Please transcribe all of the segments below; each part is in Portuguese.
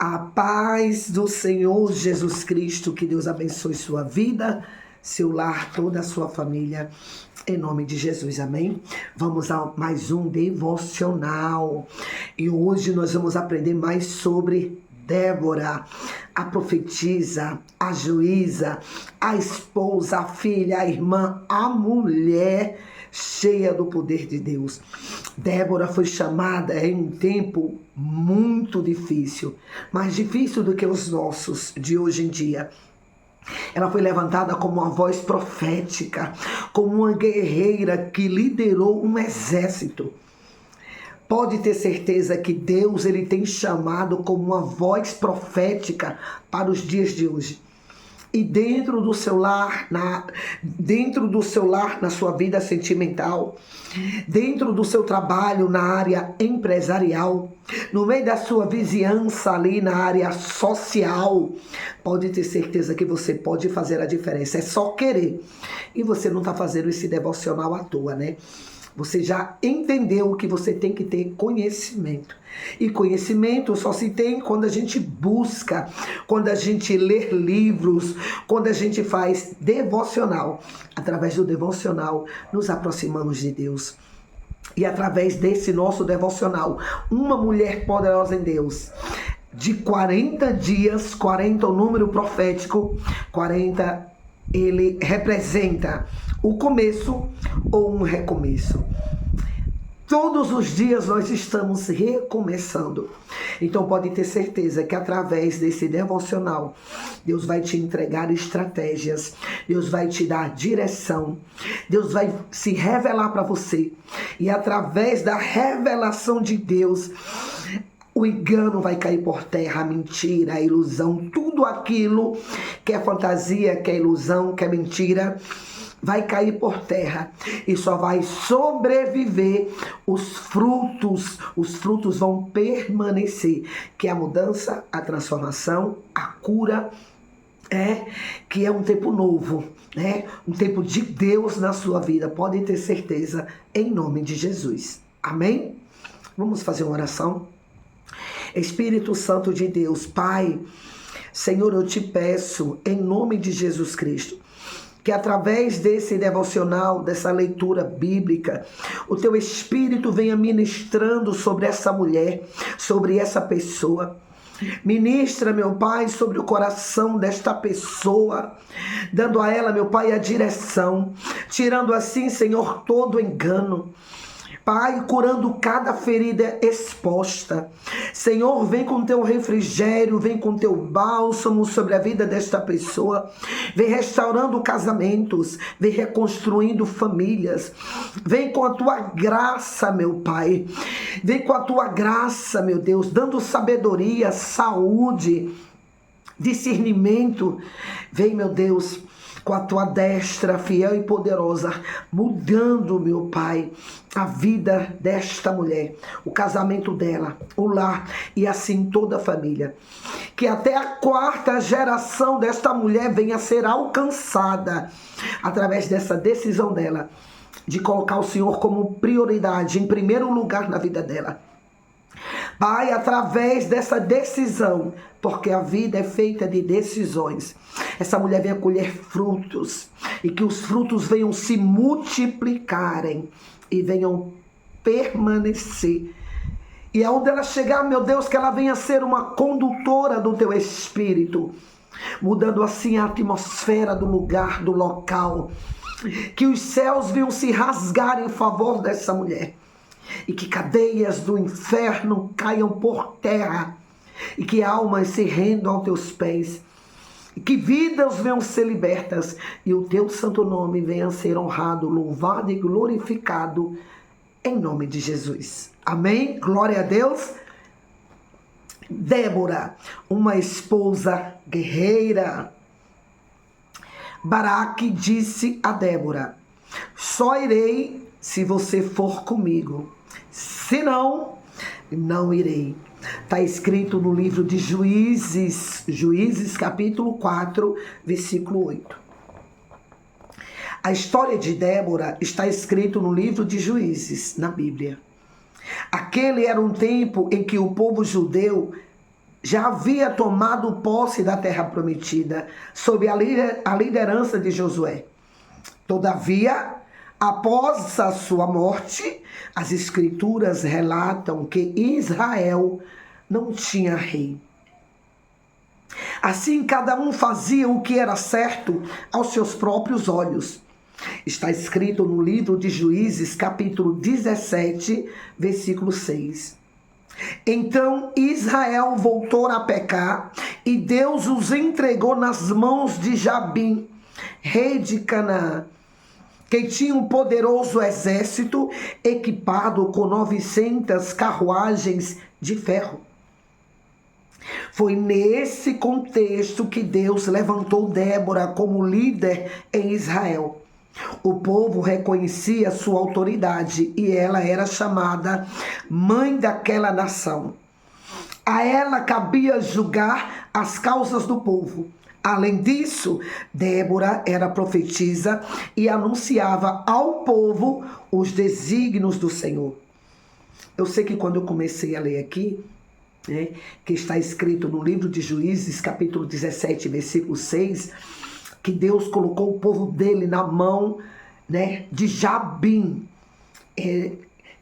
A paz do Senhor Jesus Cristo, que Deus abençoe sua vida, seu lar, toda a sua família, em nome de Jesus, amém? Vamos a mais um devocional e hoje nós vamos aprender mais sobre Débora, a profetisa, a juíza, a esposa, a filha, a irmã, a mulher cheia do poder de Deus. Débora foi chamada em um tempo muito difícil, mais difícil do que os nossos de hoje em dia. Ela foi levantada como uma voz profética, como uma guerreira que liderou um exército. Pode ter certeza que Deus ele tem chamado como uma voz profética para os dias de hoje. E dentro do seu lar, na sua vida sentimental, dentro do seu trabalho na área empresarial, no meio da sua vizinhança ali na área social, pode ter certeza que você pode fazer a diferença. É só querer. E você não está fazendo esse devocional à toa, né? Você já entendeu que você tem que ter conhecimento. E conhecimento só se tem quando a gente busca, quando a gente lê livros, quando a gente faz devocional. Através do devocional, nos aproximamos de Deus. E através desse nosso devocional, uma mulher poderosa em Deus, de 40 dias, 40 é o número profético, 40 ele representa o começo ou um recomeço. Todos os dias nós estamos recomeçando. Então pode ter certeza que através desse devocional, Deus vai te entregar estratégias, Deus vai te dar direção, Deus vai se revelar para você. E através da revelação de Deus, o engano vai cair por terra, a mentira, a ilusão, tudo aquilo que é fantasia, que é ilusão, que é mentira, vai cair por terra e só vai sobreviver os frutos vão permanecer, que é a mudança, a transformação, a cura, que é um tempo novo, né? Um tempo de Deus na sua vida, pode ter certeza, em nome de Jesus, amém? Vamos fazer uma oração? Espírito Santo de Deus, Pai, Senhor, eu te peço, em nome de Jesus Cristo, que através desse devocional, dessa leitura bíblica, o teu Espírito venha ministrando sobre essa mulher, sobre essa pessoa. Ministra, meu Pai, sobre o coração desta pessoa, dando a ela, meu Pai, a direção, tirando assim, Senhor, todo engano. Pai, curando cada ferida exposta. Senhor, vem com teu refrigério, vem com teu bálsamo sobre a vida desta pessoa. Vem restaurando casamentos, vem reconstruindo famílias. Vem com a tua graça, meu Pai. Vem com a tua graça, meu Deus, dando sabedoria, saúde, discernimento. Vem, meu Deus, com a tua destra fiel e poderosa, mudando, meu Pai, a vida desta mulher, o casamento dela, o lar e assim toda a família. Que até a 4ª geração desta mulher venha a ser alcançada através dessa decisão dela, de colocar o Senhor como prioridade, em primeiro lugar na vida dela. Pai, através dessa decisão, porque a vida é feita de decisões, essa mulher venha colher frutos e que os frutos venham se multiplicarem e venham permanecer. E aonde ela chegar, meu Deus, que ela venha ser uma condutora do teu Espírito, mudando assim a atmosfera do lugar, do local. Que os céus venham se rasgar em favor dessa mulher. E que cadeias do inferno caiam por terra. E que almas se rendam aos teus pés. E que vidas venham ser libertas. E o teu santo nome venha ser honrado, louvado e glorificado. Em nome de Jesus. Amém? Glória a Deus. Débora, uma esposa guerreira. Baraque disse a Débora: só irei se você for comigo. Se não, não irei. Está escrito no livro de Juízes capítulo 4, versículo 8. A história de Débora está escrito no livro de Juízes, na Bíblia. Aquele era um tempo em que o povo judeu já havia tomado posse da terra prometida, sob a liderança de Josué. Todavia, após a sua morte, as escrituras relatam que Israel não tinha rei. Assim, cada um fazia o que era certo aos seus próprios olhos. Está escrito no livro de Juízes, capítulo 17, versículo 6. Então Israel voltou a pecar e Deus os entregou nas mãos de Jabim, rei de Canaã, que tinha um poderoso exército equipado com 900 carruagens de ferro. Foi nesse contexto que Deus levantou Débora como líder em Israel. O povo reconhecia sua autoridade e ela era chamada mãe daquela nação. A ela cabia julgar as causas do povo. Além disso, Débora era profetisa e anunciava ao povo os desígnios do Senhor. Eu sei que quando eu comecei a ler aqui, que está escrito no livro de Juízes, capítulo 17, versículo 6, que Deus colocou o povo dele na mão, de Jabim,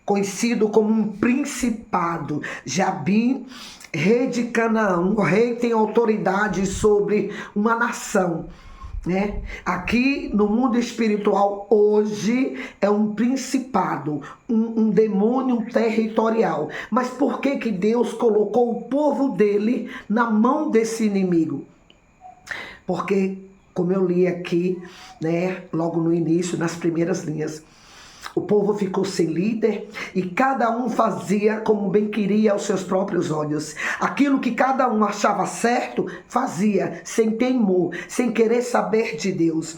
conhecido como um principado. Jabim, rei de Canaã. O rei tem autoridade sobre uma nação. Aqui no mundo espiritual hoje é um principado, um demônio territorial. Mas por que Deus colocou o povo dele na mão desse inimigo? Porque, como eu li aqui, logo no início, nas primeiras linhas, o povo ficou sem líder e cada um fazia como bem queria aos seus próprios olhos. Aquilo que cada um achava certo, fazia, sem temor, sem querer saber de Deus.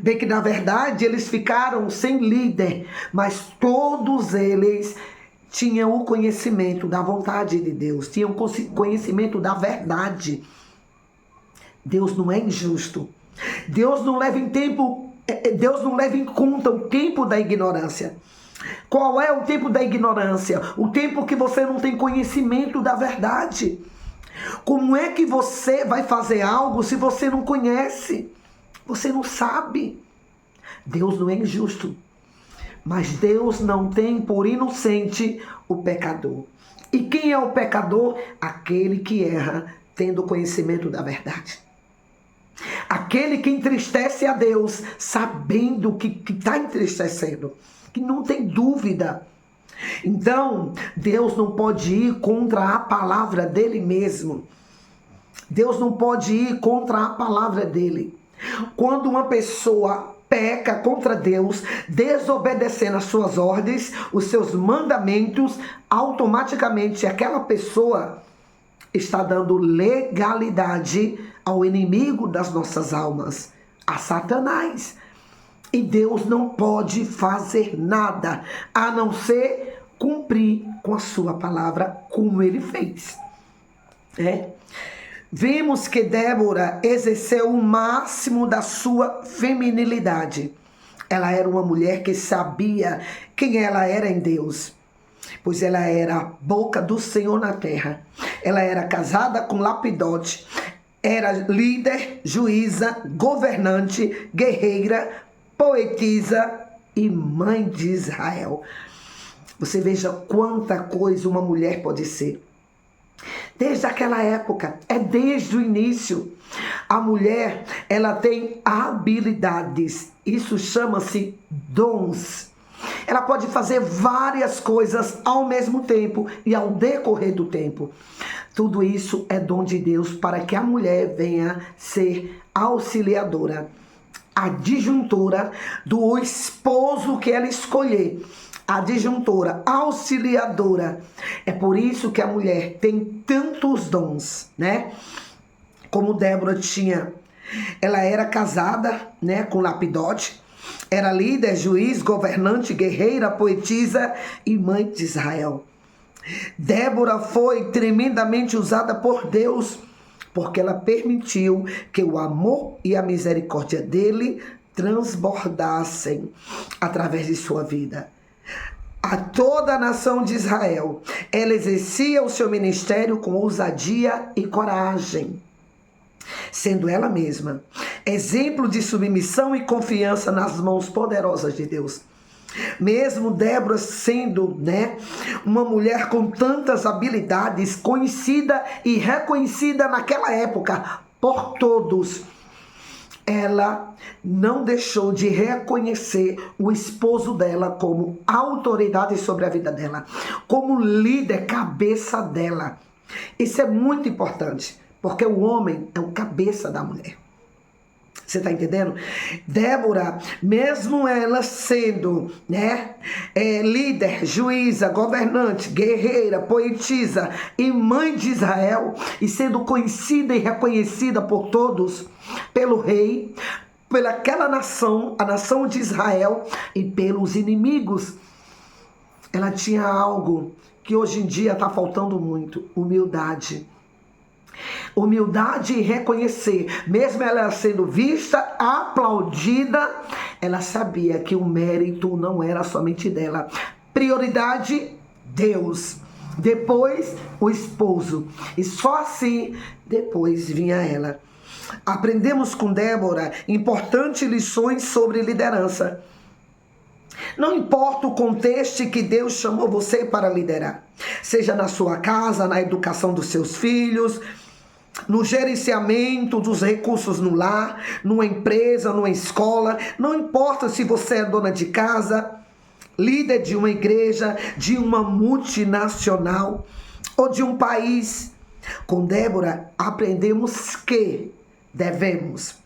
Bem que, na verdade, eles ficaram sem líder, mas todos eles tinham o conhecimento da vontade de Deus, tinham conhecimento da verdade. Deus não é injusto. Deus não leva em conta o tempo da ignorância. Qual é o tempo da ignorância? O tempo que você não tem conhecimento da verdade. Como é que você vai fazer algo se você não conhece? Você não sabe. Deus não é injusto. Mas Deus não tem por inocente o pecador. E quem é o pecador? Aquele que erra tendo conhecimento da verdade. Aquele que entristece a Deus, sabendo que está entristecendo, que não tem dúvida. Então, Deus não pode ir contra a palavra dele mesmo. Deus não pode ir contra a palavra dele. Quando uma pessoa peca contra Deus, desobedecendo as suas ordens, os seus mandamentos, automaticamente aquela pessoa está dando legalidade ao inimigo das nossas almas, a Satanás. E Deus não pode fazer nada a não ser cumprir com a sua palavra, como ele fez. Vimos que Débora exerceu o máximo da sua feminilidade. Ela era uma mulher que sabia quem ela era em Deus, pois ela era a boca do Senhor na terra. Ela era casada com Lapidote, era líder, juíza, governante, guerreira, poetisa e mãe de Israel. Você veja quanta coisa uma mulher pode ser. Desde aquela época, desde o início. A mulher, ela tem habilidades, isso chama-se dons. Ela pode fazer várias coisas ao mesmo tempo e ao decorrer do tempo. Tudo isso é dom de Deus para que a mulher venha ser auxiliadora, adjuntora do esposo que ela escolher. Adjuntora, auxiliadora. É por isso que a mulher tem tantos dons, Como Débora tinha. Ela era casada, com Lapidote. Era líder, juiz, governante, guerreira, poetisa e mãe de Israel. Débora foi tremendamente usada por Deus, porque ela permitiu que o amor e a misericórdia dele transbordassem através de sua vida. a toda a nação de Israel. Ela exercia o seu ministério com ousadia e coragem, sendo ela mesma exemplo de submissão e confiança nas mãos poderosas de Deus. Mesmo Débora sendo, uma mulher com tantas habilidades, conhecida e reconhecida naquela época por todos, ela não deixou de reconhecer o esposo dela como autoridade sobre a vida dela, como líder, cabeça dela. Isso é muito importante, porque o homem é o cabeça da mulher. Você está entendendo? Débora, mesmo ela sendo líder, juíza, governante, guerreira, poetisa e mãe de Israel, e sendo conhecida e reconhecida por todos, pelo rei, pelaquela nação, a nação de Israel, e pelos inimigos, ela tinha algo que hoje em dia está faltando muito: humildade. Humildade e reconhecer, mesmo ela sendo vista, aplaudida, ela sabia que o mérito não era somente dela. Prioridade, Deus. Depois, o esposo. E só assim, depois vinha ela. Aprendemos com Débora importantes lições sobre liderança. Não importa o contexto que Deus chamou você para liderar, seja na sua casa, na educação dos seus filhos, no gerenciamento dos recursos no lar, numa empresa, numa escola. Não importa se você é dona de casa, líder de uma igreja, de uma multinacional ou de um país. Com Débora, aprendemos que devemos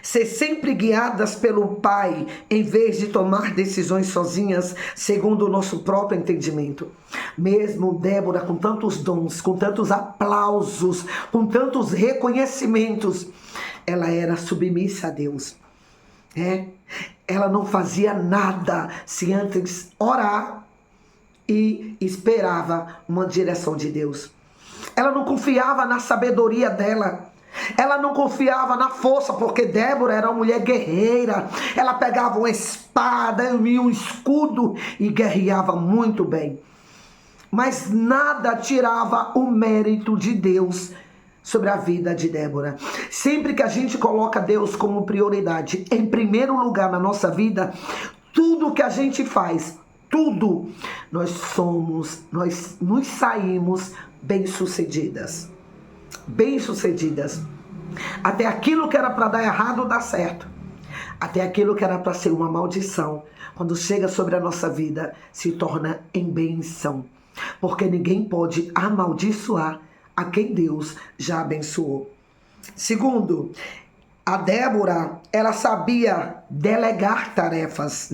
ser sempre guiadas pelo Pai, em vez de tomar decisões sozinhas, segundo o nosso próprio entendimento. Mesmo Débora, com tantos dons, com tantos aplausos, com tantos reconhecimentos, ela era submissa a Deus. Ela não fazia nada se antes orar e esperava uma direção de Deus. Ela não confiava na sabedoria dela. Ela não confiava na força, porque Débora era uma mulher guerreira. Ela pegava uma espada e um escudo e guerreava muito bem. Mas nada tirava o mérito de Deus sobre a vida de Débora. Sempre que a gente coloca Deus como prioridade, em primeiro lugar na nossa vida, tudo que a gente faz, tudo, nós nos saímos bem-sucedidas. Bem-sucedidas. Até aquilo que era para dar errado dá certo. Até aquilo que era para ser uma maldição, quando chega sobre a nossa vida, se torna em bênção. Porque ninguém pode amaldiçoar a quem Deus já abençoou. Segundo, a Débora, ela sabia delegar tarefas,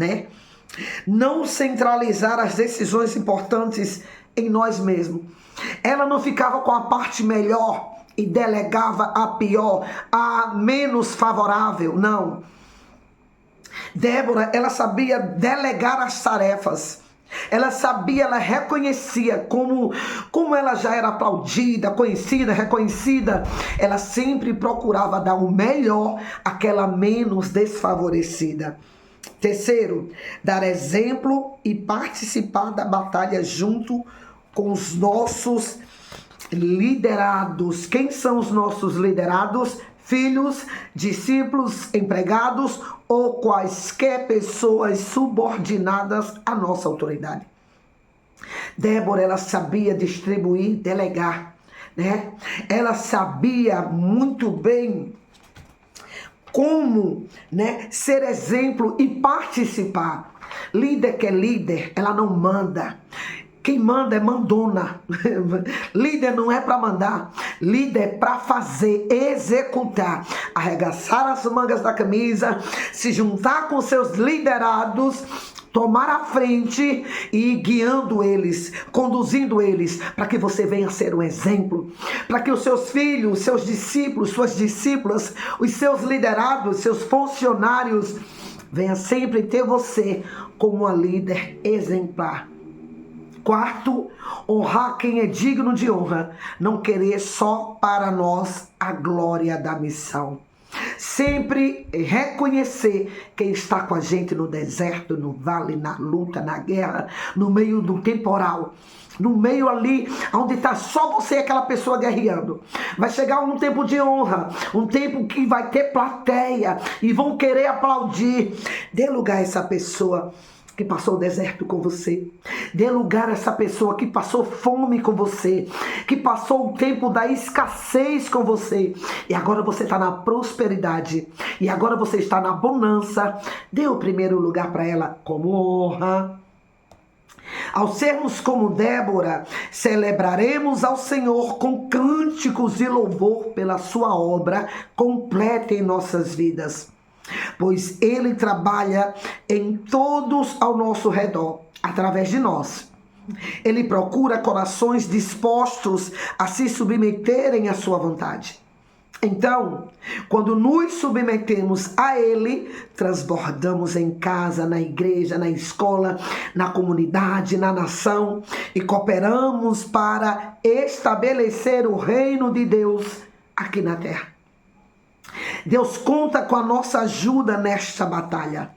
Não centralizar as decisões importantes em nós mesmos. Ela não ficava com a parte melhor e delegava a pior, a menos favorável, não. Débora, ela sabia delegar as tarefas. Ela sabia, ela reconhecia como ela já era aplaudida, conhecida, reconhecida. Ela sempre procurava dar o melhor àquela menos desfavorecida. Terceiro, dar exemplo e participar da batalha junto com os nossos liderados. Quem são os nossos liderados? Filhos, discípulos, empregados ou quaisquer pessoas subordinadas à nossa autoridade. Débora, ela sabia distribuir, delegar, Ela sabia muito bem como, ser exemplo e participar. Líder que é líder, ela não manda. Quem manda é mandona. Líder não é para mandar. Líder é para fazer, executar. Arregaçar as mangas da camisa, se juntar com seus liderados, tomar a frente e ir guiando eles, conduzindo eles, para que você venha ser um exemplo. Para que os seus filhos, seus discípulos, suas discípulas, os seus liderados, seus funcionários, venham sempre ter você como uma líder exemplar. Quarto, honrar quem é digno de honra. Não querer só para nós a glória da missão. Sempre reconhecer quem está com a gente no deserto, no vale, na luta, na guerra, no meio do temporal. No meio ali, onde está só você e aquela pessoa guerreando. Vai chegar um tempo de honra, um tempo que vai ter plateia e vão querer aplaudir. Dê lugar a essa pessoa que passou o deserto com você. Dê lugar a essa pessoa que passou fome com você, que passou o tempo da escassez com você. E agora você está na prosperidade. E agora você está na bonança. Dê o primeiro lugar para ela como honra. Ao sermos como Débora, celebraremos ao Senhor com cânticos de louvor pela sua obra completa em nossas vidas. Pois Ele trabalha em todos ao nosso redor, através de nós. Ele procura corações dispostos a se submeterem à sua vontade. Então, quando nos submetemos a Ele, transbordamos em casa, na igreja, na escola, na comunidade, na nação e cooperamos para estabelecer o reino de Deus aqui na terra. Deus conta com a nossa ajuda nesta batalha.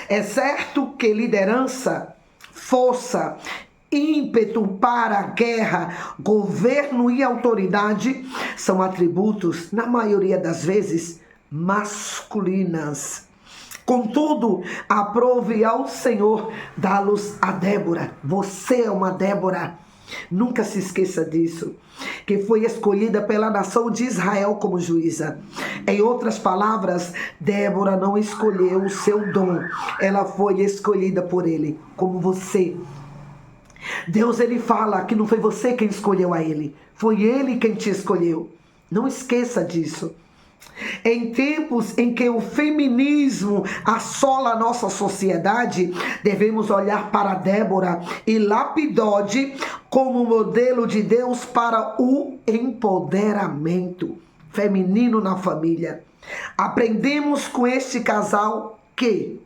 É certo que liderança, força, ímpeto para a guerra, governo e autoridade são atributos, na maioria das vezes, masculinas. Contudo, aprove ao Senhor dá-los a Débora. Você é uma Débora. Nunca se esqueça disso, que foi escolhida pela nação de Israel como juíza. Em outras palavras, Débora não escolheu o seu dom, ela foi escolhida por Ele, como você. Deus, Ele fala que não foi você quem escolheu a Ele, foi Ele quem te escolheu. Não esqueça disso. Em tempos em que o feminismo assola a nossa sociedade, devemos olhar para Débora e Lapidode como modelo de Deus para o empoderamento feminino na família. Aprendemos com este casal que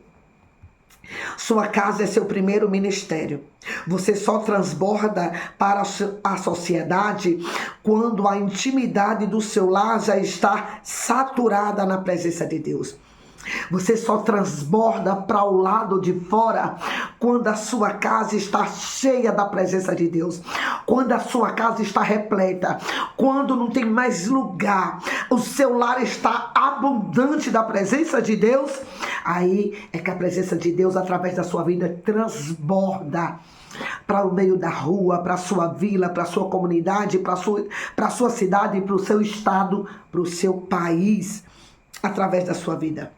sua casa é seu primeiro ministério. Você só transborda para a sociedade quando a intimidade do seu lar já está saturada na presença de Deus. Você só transborda para o lado de fora quando a sua casa está cheia da presença de Deus, quando a sua casa está repleta, quando não tem mais lugar, o seu lar está abundante da presença de Deus. Aí é que a presença de Deus, através da sua vida, transborda para o meio da rua, para a sua vila, para a sua comunidade, para a sua cidade, para o seu estado, para o seu país, através da sua vida.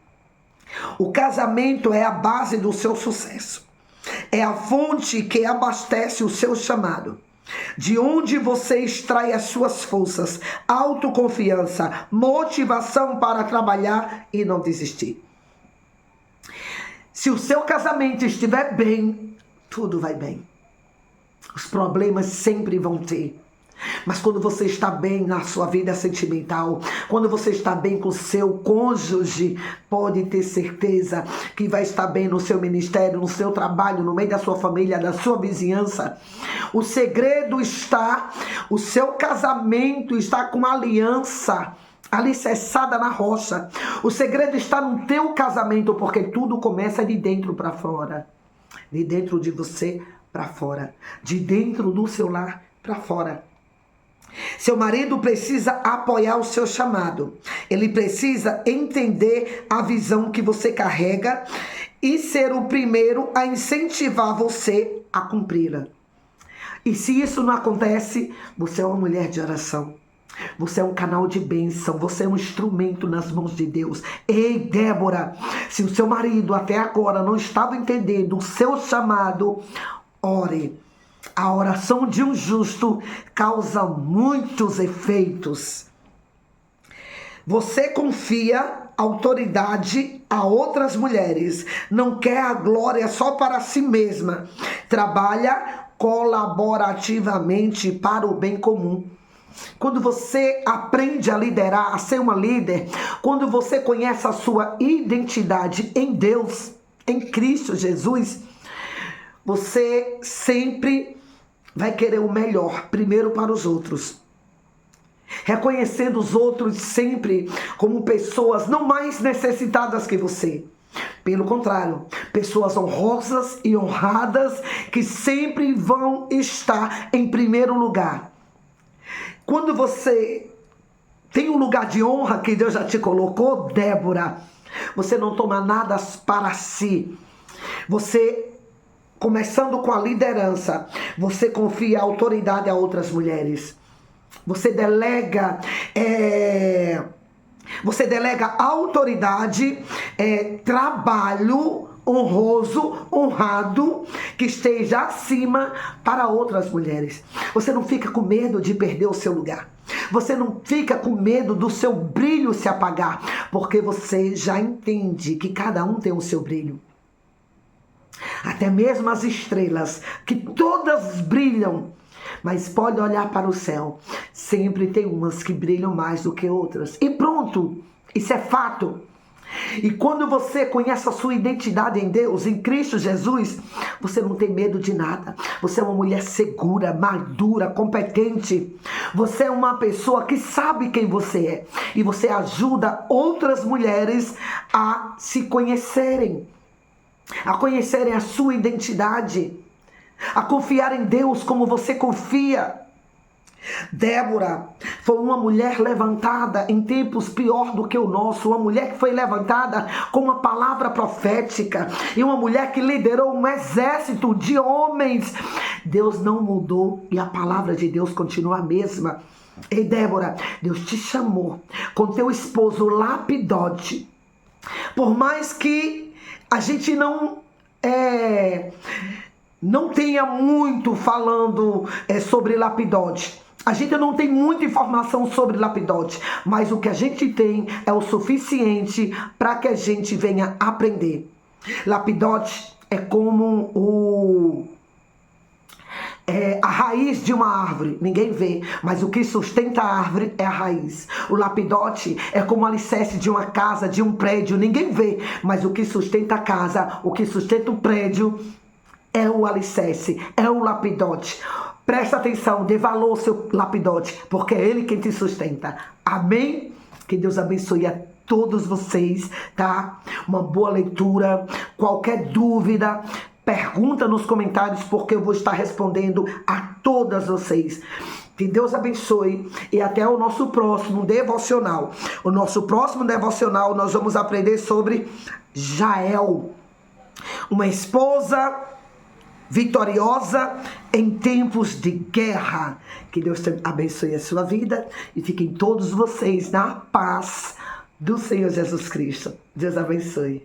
O casamento é a base do seu sucesso. É a fonte que abastece o seu chamado. De onde você extrai as suas forças, autoconfiança, motivação para trabalhar e não desistir. Se o seu casamento estiver bem, tudo vai bem. Os problemas sempre vão ter. Mas quando você está bem na sua vida sentimental, quando você está bem com o seu cônjuge, pode ter certeza que vai estar bem no seu ministério, no seu trabalho, no meio da sua família, da sua vizinhança. O segredo está, o seu casamento está com uma aliança alicerçada na rocha. O segredo está no teu casamento, porque tudo começa de dentro para fora. De dentro de você para fora. De dentro do seu lar para fora. Seu marido precisa apoiar o seu chamado. Ele precisa entender a visão que você carrega e ser o primeiro a incentivar você a cumpri-la. E se isso não acontece, você é uma mulher de oração. Você é um canal de bênção, você é um instrumento nas mãos de Deus. Ei, Débora, se o seu marido até agora não estava entendendo o seu chamado, ore. A oração de um justo causa muitos efeitos. Você confia autoridade a outras mulheres, não quer a glória só para si mesma, trabalha colaborativamente para o bem comum. Quando você aprende a liderar, a ser uma líder, quando você conhece a sua identidade em Deus, em Cristo Jesus, você sempre vai querer o melhor, primeiro para os outros. reconhecendo os outros sempre como pessoas não mais necessitadas que você. Pelo contrário, pessoas honrosas e honradas que sempre vão estar em primeiro lugar. Quando você tem um lugar de honra que Deus já te colocou, Débora, você não toma nada para si. Você, começando com a liderança, você confia a autoridade a outras mulheres. Você delega autoridade, trabalho honroso, honrado, que esteja acima para outras mulheres. Você não fica com medo de perder o seu lugar. Você não fica com medo do seu brilho se apagar, porque você já entende que cada um tem o seu brilho. Até mesmo as estrelas, que todas brilham, mas pode olhar para o céu, sempre tem umas que brilham mais do que outras. E pronto, isso é fato. E quando você conhece a sua identidade em Deus, em Cristo Jesus, você não tem medo de nada. Você é uma mulher segura, madura, competente. Você é uma pessoa que sabe quem você é. E você ajuda outras mulheres a se conhecerem, a conhecerem a sua identidade, a confiar em Deus como você confia. Débora foi uma mulher levantada em tempos pior do que o nosso, uma mulher que foi levantada com uma palavra profética e uma mulher que liderou um exército de homens. Deus não mudou e a palavra de Deus continua a mesma. E Débora, Deus te chamou com teu esposo Lapidote. Por mais que a gente não tenha muito falando sobre Lapidote, a gente não tem muita informação sobre Lapidote, mas o que a gente tem é o suficiente para que a gente venha aprender. Lapidote é como a raiz de uma árvore, ninguém vê, mas o que sustenta a árvore é a raiz. O lapidote é como o alicerce de uma casa, de um prédio, ninguém vê, mas o que sustenta a casa, o que sustenta o prédio é o alicerce, é o lapidote. Presta atenção, dê valor ao seu lapidote, porque é ele quem te sustenta. Amém? Que Deus abençoe a todos vocês, tá? Uma boa leitura. Qualquer dúvida, pergunta nos comentários, porque eu vou estar respondendo a todas vocês. Que Deus abençoe e até o nosso próximo devocional. O nosso próximo devocional nós vamos aprender sobre Jael, uma esposa vitoriosa em tempos de guerra. Que Deus abençoe a sua vida e fiquem todos vocês na paz do Senhor Jesus Cristo. Deus abençoe.